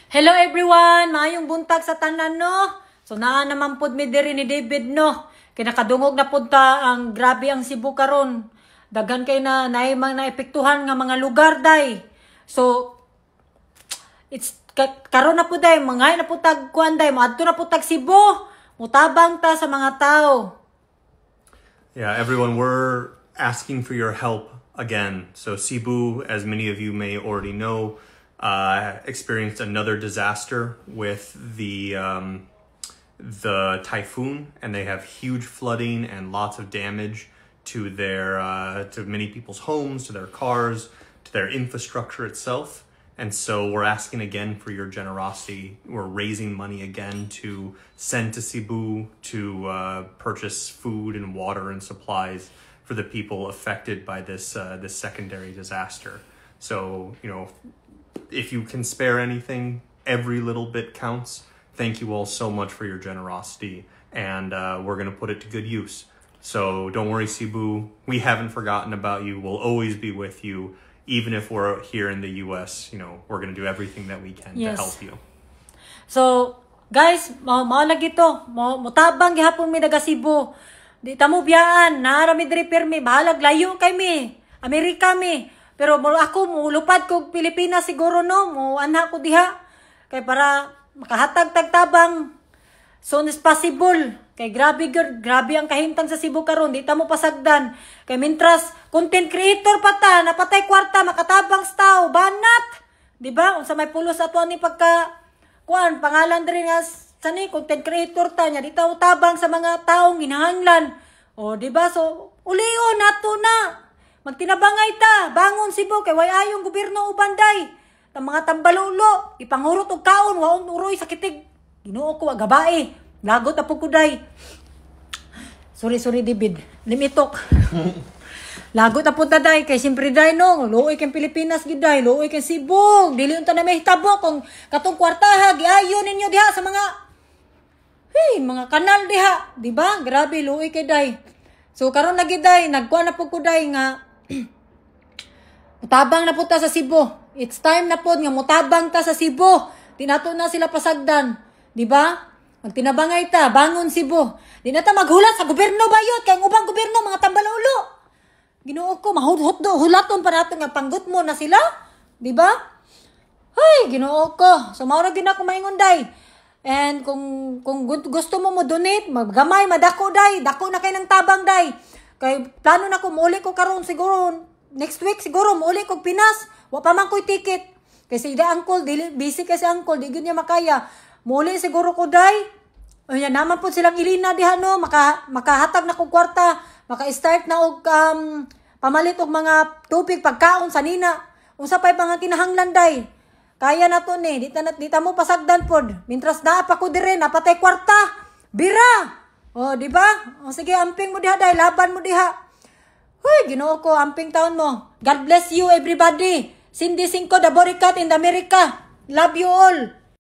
Hello everyone! Maayong buntag sa tanan no. So naa naman pud mi diri ni David no. Kay nakadungog na punta ang grabe ang Cebu karon. Daghan kay na naimang naepektuhan nga mga lugar day. So it's karon na pud day mangay na pud tag kuan day moadto na pud tag Cebu. Mutabang ta sa mga tao. Yeah, everyone, we're asking for your help again. So Cebu, as many of you may already know, experienced another disaster with the typhoon, and they have huge flooding and lots of damage to their to many people's homes, to their cars, to their infrastructure itself. And so we're asking again for your generosity. We're raising money again to send to Cebu to purchase food and water and supplies for the people affected by this this secondary disaster. So, you know, if you can spare anything, every little bit counts. Thank you all so much for your generosity, and we're going to put it to good use. So don't worry, Cebu. We haven't forgotten about you. We'll always be with you. Even if we're here in the US, you know, we're going to do everything that we can to help you. So, guys, mao lagi to. Mutabang gihapon mi daga Cebu. Di ta mo biyaan, naara mi diri permi, bahalag layo kay mi. Amerika mi. Pero ako mulupad kog Pilipinas siguro no, mo anha ko diha kay para makahatag tagtabang soon as possible. Kay grabe ang kahimtang sa Cebu karon, di ta mo pasagdan. Kay mintras content creator pa ta, napatay kwarta makatabang sa tao, banat. Di ba? Unsa may pulos ato ni pagka kuan pangalan diri nga sani content creator ta nya di ta utabang sa mga taong ginahanglan. O di ba? So ulion nato na. Magtinabangay ta, bangon Cebu kay way ayong gobyerno ubanday. Ta mga tambalulo, ipanghurot og kaon waon uroy sa kitig. Ginoo ko gabae. Lagot na po ko day. Sorry David. Limitok. Lagot na po ta day. Kay siyempre day no. Luoy kang Pilipinas giday. Luoy kang Cebu. Dili unta na may hitabo. Kung katong kwartaha. Giayon ninyo diha sa mga mga kanal diha. Diba? Grabe. Luoy kay day. So karon lagi day. Nagkuha na po ko day nga. Mutabang na po ta sa Cebu. It's time na po nga mutabang ta sa Cebu. Di nato na sila pasagdan. Diba? Magtinabangay ta, bangon Cebu. Di na ta maghulat sa gobyerno bayot, kay ubang gobyerno mga tambalulo. Ginoo ko, hulaton pa nato nga panggut mo na sila. Di ba? Ay, ginoo ko. So, maura gina ko maingon day. And kung gusto mo donate, maggamay, madako day. Dako na kay ng tabang day. Kay plano na ko, muuli ko karon siguro, next week siguro, muuli ko Pinas. Wa pa man ko'y ticket. Kasi ida uncle, busy kasi uncle, di niya makaya. Muli siguro ko day. Ayan naman po silang ilina diha no, makahatag na kog kwarta, maka-start na og pamalit og mga tubig pagkaon sa nina. Unsa pay mga kinahanglan day. Kaya na to ni, di ta mo pasagdan pod. Mintras naa pa ko dire, napatay kwarta. Bira. Oh, di ba? O sige, amping mo diha day, laban mo diha. Hoy, Ginoo ko, amping taon mo. God bless you everybody. Cindy Cinco, the Boricat in America. Love you all.